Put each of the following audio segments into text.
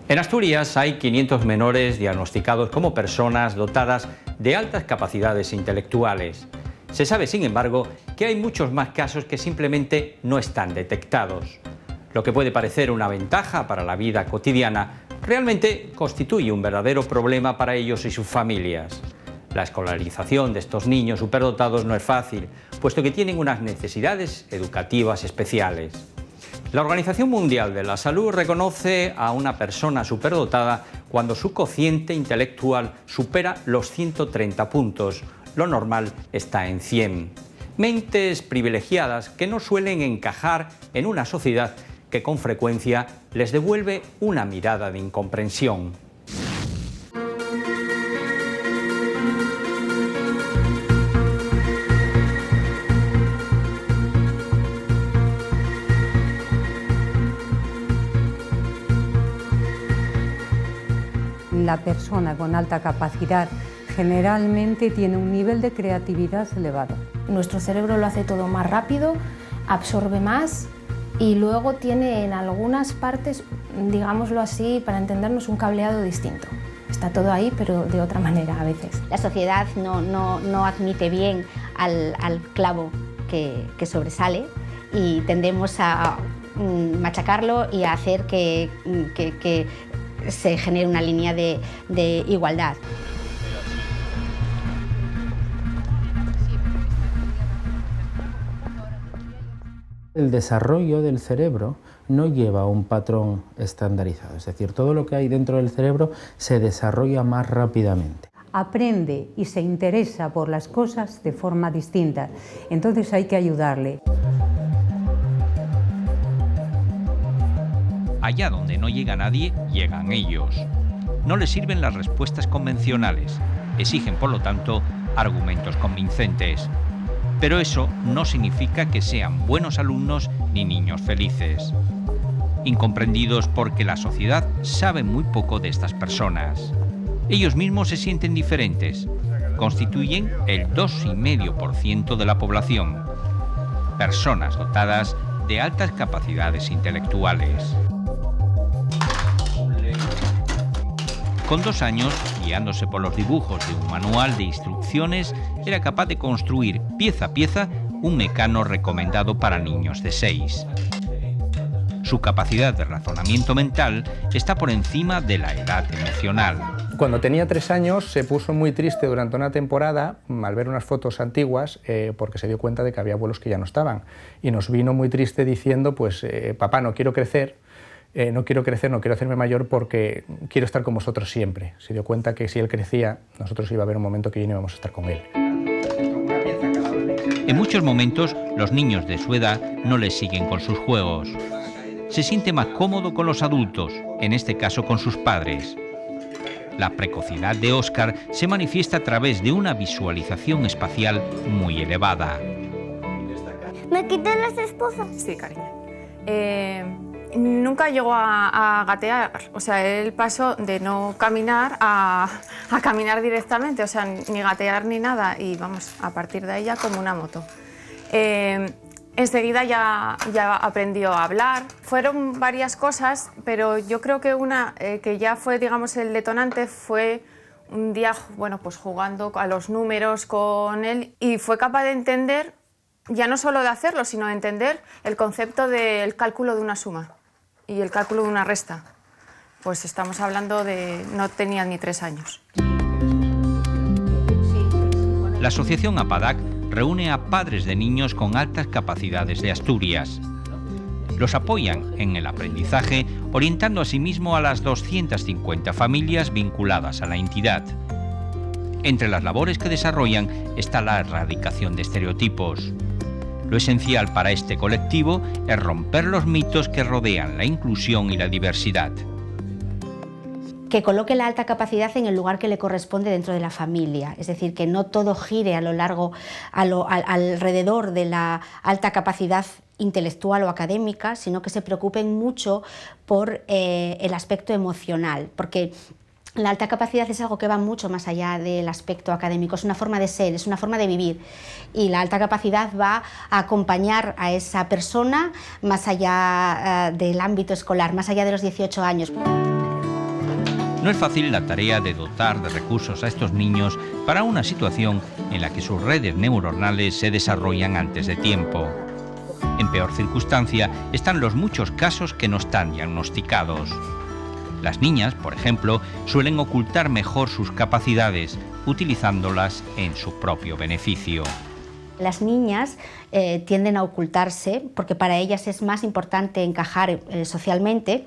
En Asturias hay 500 menores diagnosticados como personas dotadas de altas capacidades intelectuales. Se sabe, sin embargo, que hay muchos más casos que simplemente no están detectados. Lo que puede parecer una ventaja para la vida cotidiana realmente constituye un verdadero problema para ellos y sus familias. La escolarización de estos niños superdotados no es fácil, puesto que tienen unas necesidades educativas especiales. La Organización Mundial de la Salud reconoce a una persona superdotada cuando su cociente intelectual supera los 130 puntos. Lo normal está en 100. Mentes privilegiadas que no suelen encajar en una sociedad que con frecuencia les devuelve una mirada de incomprensión. La persona con alta capacidad generalmente tiene un nivel de creatividad elevado. Nuestro cerebro lo hace todo más rápido, absorbe más y luego tiene en algunas partes, digámoslo así, para entendernos, un cableado distinto. Está todo ahí, pero de otra manera a veces. La sociedad no admite bien al clavo que sobresale y tendemos a machacarlo y a hacer que se genere una línea de igualdad. El desarrollo del cerebro no lleva un patrón estandarizado, es decir, todo lo que hay dentro del cerebro se desarrolla más rápidamente. Aprende y se interesa por las cosas de forma distinta, entonces hay que ayudarle. Allá donde no llega nadie, llegan ellos. No les sirven las respuestas convencionales. Exigen, por lo tanto, argumentos convincentes. Pero eso no significa que sean buenos alumnos ni niños felices. Incomprendidos porque la sociedad sabe muy poco de estas personas. Ellos mismos se sienten diferentes. Constituyen el 2,5% de la población. Personas dotadas de altas capacidades intelectuales. Con 2 años, guiándose por los dibujos de un manual de instrucciones, era capaz de construir pieza a pieza un mecano recomendado para niños de 6. Su capacidad de razonamiento mental está por encima de la edad emocional. Cuando tenía 3 años se puso muy triste durante una temporada al ver unas fotos antiguas porque se dio cuenta de que había abuelos que ya no estaban. Y nos vino muy triste diciendo, pues papá, no quiero crecer. No quiero hacerme mayor porque quiero estar con vosotros siempre. Se dio cuenta que si él crecía, nosotros iba a haber un momento que ya no íbamos a estar con él. En muchos momentos, los niños de su edad no les siguen con sus juegos. Se siente más cómodo con los adultos, en este caso con sus padres. La precocidad de Óscar se manifiesta a través de una visualización espacial muy elevada. ¿Me quitas las esposas? Sí, cariño. Nunca llegó a gatear, o sea, él pasó de no caminar a caminar directamente, o sea, ni gatear ni nada, y vamos, a partir de ahí ya como una moto. Enseguida ya aprendió a hablar. Fueron varias cosas, pero yo creo que una que ya fue, digamos, el detonante fue un día, bueno, pues jugando a los números con él, y fue capaz de entender, ya no solo de hacerlo, sino de entender el concepto del cálculo de una suma y el cálculo de una resta. Pues estamos hablando de... no tenía ni 3 años. La asociación APADAC reúne a padres de niños con altas capacidades de Asturias. Los apoyan en el aprendizaje, orientando asimismo a las 250 familias vinculadas a la entidad. Entre las labores que desarrollan está la erradicación de estereotipos. Lo esencial para este colectivo es romper los mitos que rodean la inclusión y la diversidad. Que coloque la alta capacidad en el lugar que le corresponde dentro de la familia, es decir, que no todo gire a lo largo, alrededor de la alta capacidad intelectual o académica, sino que se preocupen mucho por el aspecto emocional, porque la alta capacidad es algo que va mucho más allá del aspecto académico, es una forma de ser, es una forma de vivir, y la alta capacidad va a acompañar a esa persona más allá del ámbito escolar, más allá de los 18 años. No es fácil la tarea de dotar de recursos a estos niños para una situación en la que sus redes neuronales se desarrollan antes de tiempo. En peor circunstancia están los muchos casos que no están diagnosticados. Las niñas, por ejemplo, suelen ocultar mejor sus capacidades, utilizándolas en su propio beneficio. Las niñas tienden a ocultarse porque para ellas es más importante encajar socialmente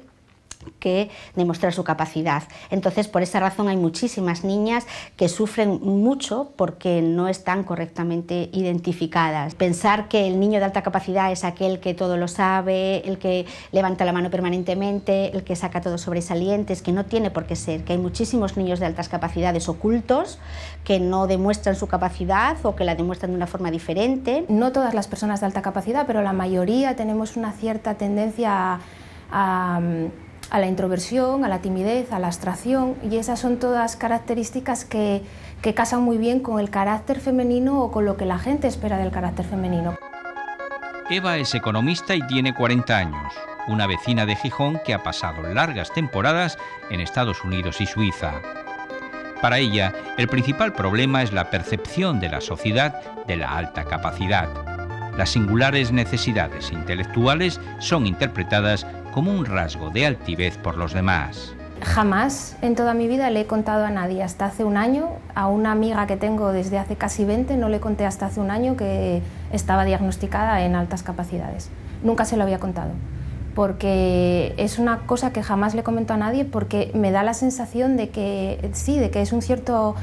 que demostrar su capacidad. Entonces, por esa razón hay muchísimas niñas que sufren mucho porque no están correctamente identificadas. Pensar que el niño de alta capacidad es aquel que todo lo sabe, el que levanta la mano permanentemente, el que saca todos sobresalientes, que no tiene por qué ser, que hay muchísimos niños de altas capacidades ocultos que no demuestran su capacidad o que la demuestran de una forma diferente. No todas las personas de alta capacidad, pero la mayoría tenemos una cierta tendencia a la introversión, a la timidez, a la abstracción, y esas son todas características que casan muy bien con el carácter femenino o con lo que la gente espera del carácter femenino. Eva es economista y tiene 40 años, una vecina de Gijón que ha pasado largas temporadas en Estados Unidos y Suiza. Para ella, el principal problema es la percepción de la sociedad de la alta capacidad. Las singulares necesidades intelectuales son interpretadas como un rasgo de altivez por los demás. Jamás en toda mi vida le he contado a nadie, hasta hace un año, a una amiga que tengo desde hace casi 20, no le conté hasta hace un año que estaba diagnosticada en altas capacidades. Nunca se lo había contado, porque es una cosa que jamás le comento a nadie, porque me da la sensación de que sí, de que es un cierto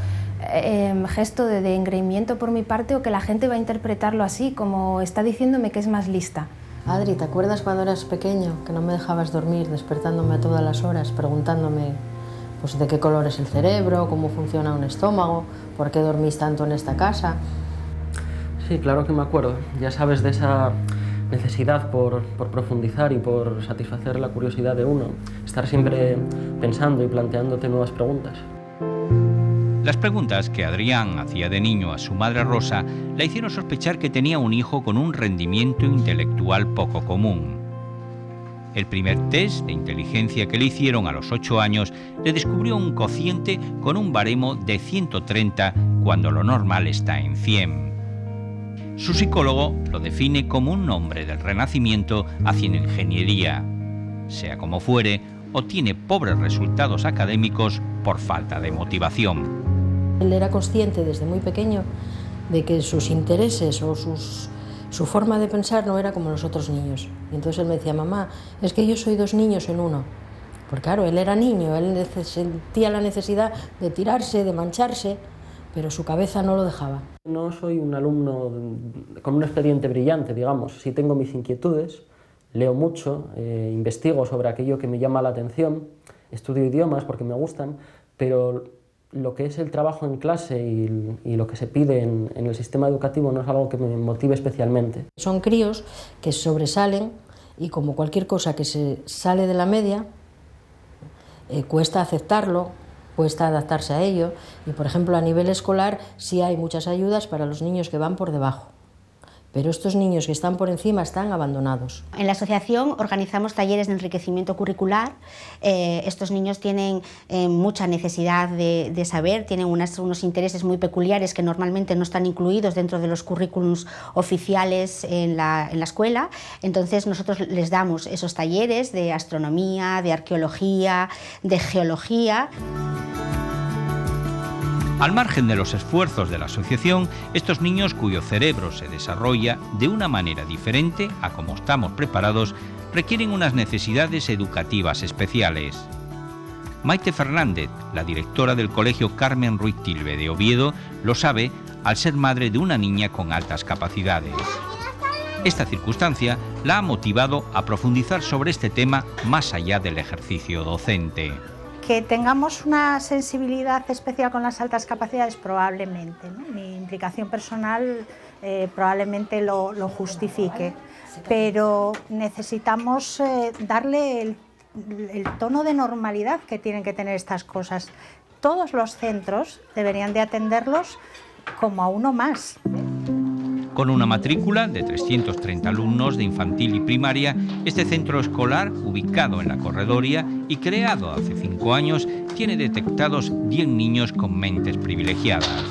gesto de engreimiento por mi parte, o que la gente va a interpretarlo así, como está diciéndome que es más lista. Adri, ¿te acuerdas cuando eras pequeño que no me dejabas dormir, despertándome a todas las horas, preguntándome pues, de qué color es el cerebro, cómo funciona un estómago, por qué dormís tanto en esta casa? Sí, claro que me acuerdo. Ya sabes de esa necesidad por profundizar y por satisfacer la curiosidad de uno, estar siempre pensando y planteándote nuevas preguntas. Las preguntas que Adrián hacía de niño a su madre Rosa la hicieron sospechar que tenía un hijo con un rendimiento intelectual poco común. El primer test de inteligencia que le hicieron a los 8 años le descubrió un cociente con un baremo de 130 cuando lo normal está en 100. Su psicólogo lo define como un hombre del Renacimiento haciendo ingeniería. Sea como fuere, obtiene pobres resultados académicos por falta de motivación. Él era consciente desde muy pequeño de que sus intereses o su forma de pensar no era como los otros niños. Y entonces él me decía, mamá, es que yo soy 2 niños en uno. Porque claro, él era niño, él sentía la necesidad de tirarse, de mancharse, pero su cabeza no lo dejaba. No soy un alumno con un expediente brillante, digamos. Sí tengo mis inquietudes, leo mucho, investigo sobre aquello que me llama la atención, estudio idiomas porque me gustan, pero lo que es el trabajo en clase y lo que se pide en el sistema educativo no es algo que me motive especialmente. Son críos que sobresalen y como cualquier cosa que se sale de la media, cuesta aceptarlo, cuesta adaptarse a ello, y por ejemplo a nivel escolar sí hay muchas ayudas para los niños que van por debajo. Pero estos niños que están por encima están abandonados. En la asociación organizamos talleres de enriquecimiento curricular. Estos niños tienen mucha necesidad de saber, tienen unos intereses muy peculiares que normalmente no están incluidos dentro de los currículums oficiales en la escuela. Entonces nosotros les damos esos talleres de astronomía, de arqueología, de geología. Al margen de los esfuerzos de la asociación, estos niños cuyo cerebro se desarrolla de una manera diferente a como estamos preparados, requieren unas necesidades educativas especiales. Maite Fernández, la directora del Colegio Carmen Ruiz Tilbe de Oviedo, lo sabe al ser madre de una niña con altas capacidades. Esta circunstancia la ha motivado a profundizar sobre este tema más allá del ejercicio docente. Que tengamos una sensibilidad especial con las altas capacidades, probablemente, ¿no? Mi implicación personal probablemente lo justifique, pero necesitamos darle el tono de normalidad que tienen que tener estas cosas. Todos los centros deberían de atenderlos como a uno más. Con una matrícula de 330 alumnos de infantil y primaria, este centro escolar, ubicado en la Corredoria y creado hace 5 años, tiene detectados 10 niños con mentes privilegiadas.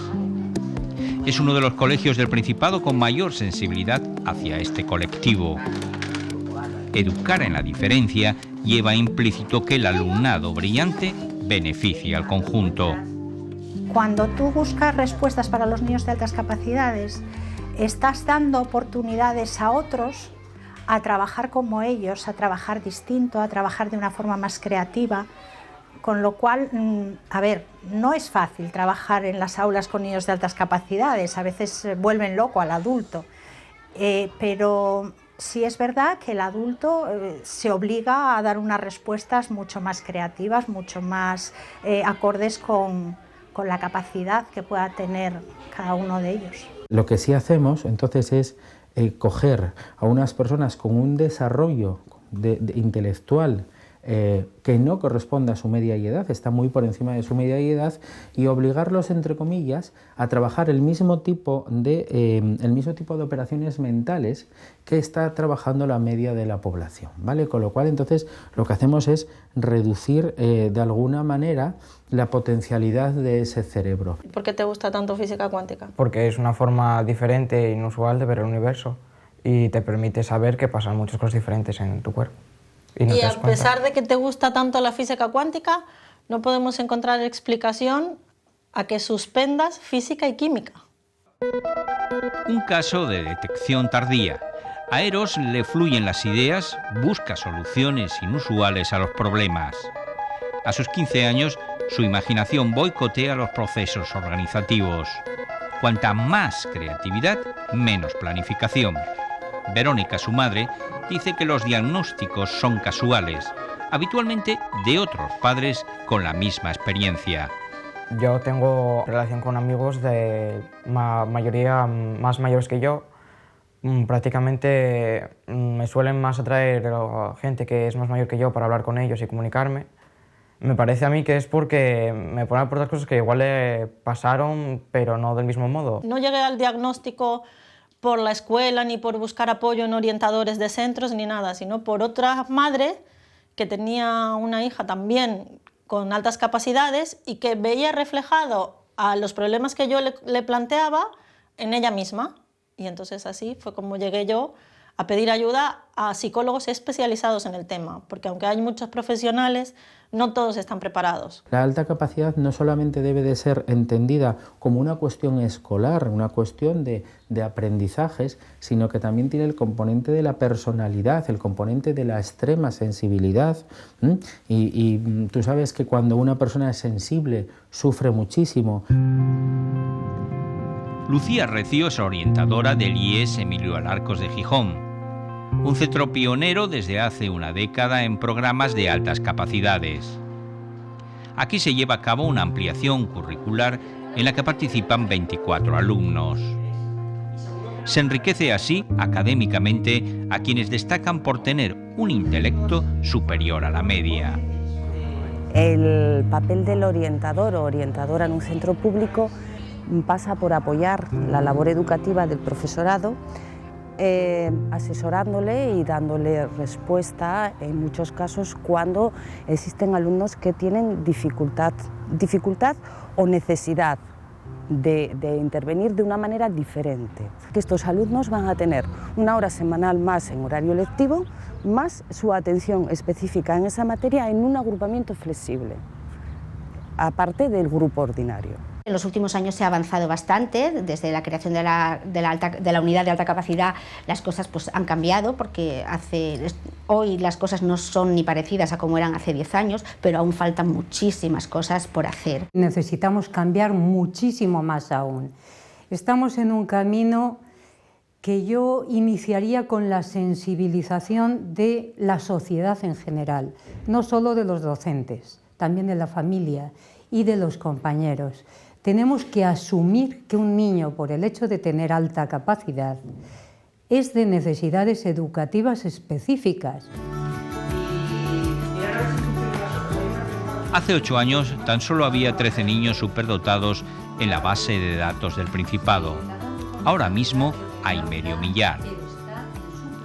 Es uno de los colegios del Principado con mayor sensibilidad hacia este colectivo. Educar en la diferencia lleva implícito que el alumnado brillante beneficia al conjunto. Cuando tú buscas respuestas para los niños de altas capacidades, estás dando oportunidades a otros a trabajar como ellos, a trabajar distinto, a trabajar de una forma más creativa, con lo cual, a ver, no es fácil trabajar en las aulas con niños de altas capacidades, a veces vuelven loco al adulto, pero sí es verdad que el adulto se obliga a dar unas respuestas mucho más creativas, mucho más acordes con la capacidad que pueda tener cada uno de ellos. Lo que sí hacemos entonces es coger a unas personas con un desarrollo intelectual que no corresponde a su media y edad, está muy por encima de su media y edad, y obligarlos, entre comillas, a trabajar el mismo tipo de operaciones mentales que está trabajando la media de la población, ¿vale? Con lo cual, entonces, lo que hacemos es reducir de alguna manera la potencialidad de ese cerebro. ¿Por qué te gusta tanto física cuántica? Porque es una forma diferente e inusual de ver el universo y te permite saber que pasan muchas cosas diferentes en tu cuerpo. Y a pesar de que te gusta tanto la física cuántica, no podemos encontrar explicación a que suspendas física y química. Un caso de detección tardía. A Eros le fluyen las ideas, busca soluciones inusuales a los problemas. A sus 15 años, su imaginación boicotea los procesos organizativos. Cuanta más creatividad, menos planificación. Verónica, su madre, dice que los diagnósticos son casuales, habitualmente de otros padres con la misma experiencia. Yo tengo relación con amigos de mayoría más mayores que yo. Prácticamente me suelen más atraer gente que es más mayor que yo para hablar con ellos y comunicarme. Me parece a mí que es porque me ponen por otras cosas que igual le pasaron, pero no del mismo modo. No llegué al diagnóstico por la escuela, ni por buscar apoyo en orientadores de centros, ni nada, sino por otra madre que tenía una hija también con altas capacidades y que veía reflejado a los problemas que yo le planteaba en ella misma. Y entonces así fue como llegué yo a pedir ayuda a psicólogos especializados en el tema, porque aunque hay muchos profesionales, no todos están preparados. La alta capacidad no solamente debe de ser entendida como una cuestión escolar, una cuestión de aprendizajes, sino que también tiene el componente de la personalidad, el componente de la extrema sensibilidad. Y tú sabes que cuando una persona es sensible, sufre muchísimo. Lucía Recio es orientadora del IES Emilio Alarcos de Gijón, un centro pionero desde hace una década en programas de altas capacidades. Aquí se lleva a cabo una ampliación curricular en la que participan 24 alumnos. Se enriquece así académicamente a quienes destacan por tener un intelecto superior a la media. El papel del orientador o orientadora en un centro público pasa por apoyar la labor educativa del profesorado, asesorándole y dándole respuesta en muchos casos cuando existen alumnos que tienen dificultad o necesidad de intervenir de una manera diferente. Que estos alumnos van a tener una hora semanal más en horario lectivo, más su atención específica en esa materia en un agrupamiento flexible, aparte del grupo ordinario. En los últimos años se ha avanzado bastante, desde la creación de la unidad de alta capacidad las cosas pues, han cambiado, porque hoy las cosas no son ni parecidas a como eran hace 10 años, pero aún faltan muchísimas cosas por hacer. Necesitamos cambiar muchísimo más aún. Estamos en un camino que yo iniciaría con la sensibilización de la sociedad en general, no solo de los docentes, también de la familia y de los compañeros. Tenemos que asumir que un niño, por el hecho de tener alta capacidad, es de necesidades educativas específicas. Hace 8 años tan solo había 13 niños superdotados en la base de datos del Principado. Ahora mismo Aymerio Millar.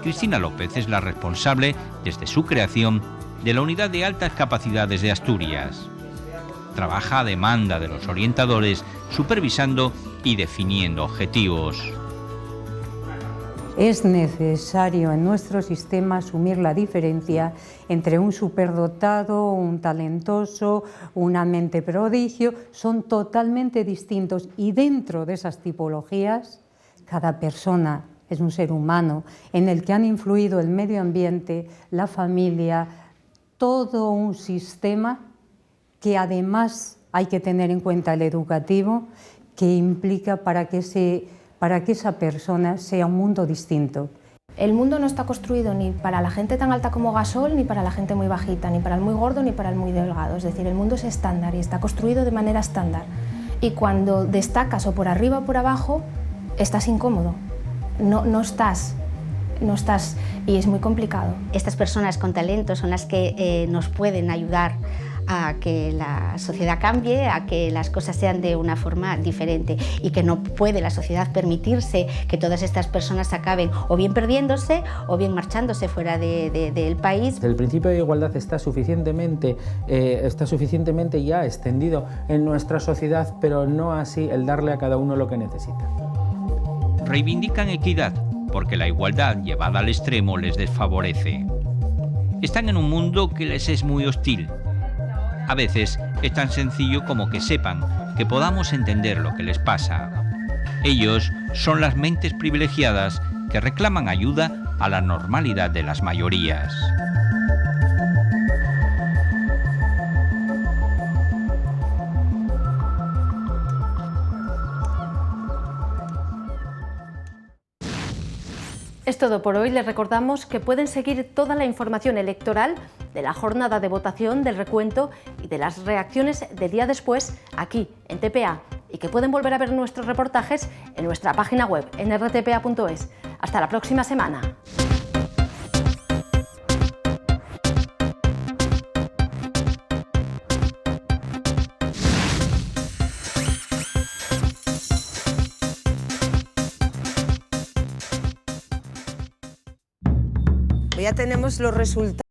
Cristina López es la responsable, desde su creación, de la Unidad de Altas Capacidades de Asturias. Trabaja a demanda de los orientadores, supervisando y definiendo objetivos. Es necesario en nuestro sistema asumir la diferencia entre un superdotado, un talentoso, una mente prodigio. Son totalmente distintos y dentro de esas tipologías cada persona es un ser humano en el que han influido el medio ambiente, la familia, todo un sistema que además hay que tener en cuenta el educativo, que implica para que esa persona sea un mundo distinto. El mundo no está construido ni para la gente tan alta como Gasol, ni para la gente muy bajita, ni para el muy gordo, ni para el muy delgado. Es decir, el mundo es estándar y está construido de manera estándar. Y cuando destacas o por arriba o por abajo, estás incómodo. No estás y es muy complicado. Estas personas con talento son las que nos pueden ayudar a que la sociedad cambie, a que las cosas sean de una forma diferente, y que no puede la sociedad permitirse que todas estas personas acaben o bien perdiéndose o bien marchándose fuera del país. El principio de igualdad está suficientemente ya extendido en nuestra sociedad, pero no así el darle a cada uno lo que necesita. Reivindican equidad, porque la igualdad llevada al extremo les desfavorece. Están en un mundo que les es muy hostil. A veces es tan sencillo como que sepan, que podamos entender lo que les pasa. Ellos son las mentes privilegiadas que reclaman ayuda a la normalidad de las mayorías. Es todo por hoy. Les recordamos que pueden seguir toda la información electoral de la jornada de votación, del recuento y de las reacciones del día después aquí en TPA, y que pueden volver a ver nuestros reportajes en nuestra página web en rtpa.es. Hasta la próxima semana. Ya tenemos los resultados.